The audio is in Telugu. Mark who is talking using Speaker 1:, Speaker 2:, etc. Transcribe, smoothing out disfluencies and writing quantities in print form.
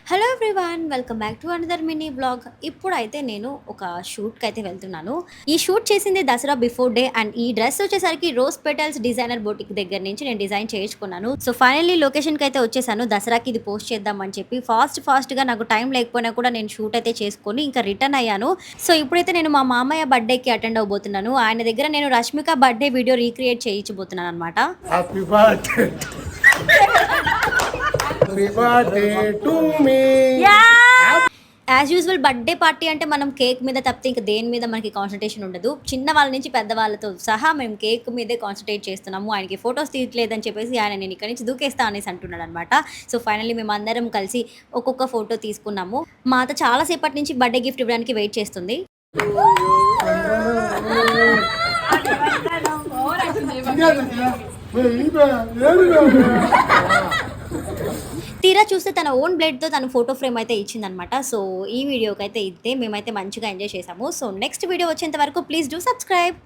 Speaker 1: Hello everyone, welcome back to another mini blog. ఇప్పుడైతే నేను ఒక షూట్కి అయితే వెళ్తున్నాను. ఈ షూట్ చేసింది దసరా బిఫోర్ డే అండ్ ఈ డ్రెస్ వచ్చేసరికి రోజ్ పెటల్స్ డిజైనర్ బోటిక్ దగ్గర నుంచి నేను డిజైన్ చేయించుకున్నాను. సో ఫైనల్లీ లొకేషన్కి అయితే వచ్చేసాను. దసరాకి ఇది పోస్ట్ చేద్దామని చెప్పి ఫాస్ట్గా నాకు టైం లేకపోయినా కూడా నేను షూట్ అయితే చేసుకొని ఇంకా రిటర్న్ అయ్యాను. సో ఇప్పుడైతే నేను మా మామయ్య బర్త్డేకి అటెండ్ అవబోతున్నాను. ఆయన దగ్గర నేను రష్మిక బర్త్డే వీడియో రీక్రియేట్ చేయించబోతున్నాను అనమాట.
Speaker 2: Happy birthday to me.
Speaker 1: As usual birthday party అంటే మనం కేక్ మీద తప్పితే ఇంకా దేని మీద మనకి కాన్సన్ట్రేషన్ ఉండదు. చిన్న వాళ్ళ నుంచి పెద్దవాళ్ళతో సహా మేము కేక్ మీదే కాన్సన్ట్రేట్ చేస్తున్నాము. ఆయనకి ఫొటోస్ తీయట్లేదని చెప్పేసి ఆయన నేను ఇక్కడ నుంచి దూకేస్తా అనేసి అంటున్నాడు అనమాట. సో ఫైనల్లీ మేము అందరం కలిసి ఒక్కొక్క ఫోటో తీసుకున్నాము. మా అత్త చాలాసేపటి నుంచి బర్త్డే గిఫ్ట్ ఇవ్వడానికి వెయిట్ చేస్తుంది. తీరా చూస్తే తన ఓన్ బ్లేడ్తో తన ఫోటో ఫ్రేమ్ అయితే ఇచ్చిందనమాట. సో ఈ వీడియోకి అయితే ఇద్దే మేమైతే మంచిగా ఎంజాయ్ చేసాము. సో నెక్స్ట్ వీడియో వచ్చేంత వరకు ప్లీజ్ డూ సబ్స్క్రైబ్.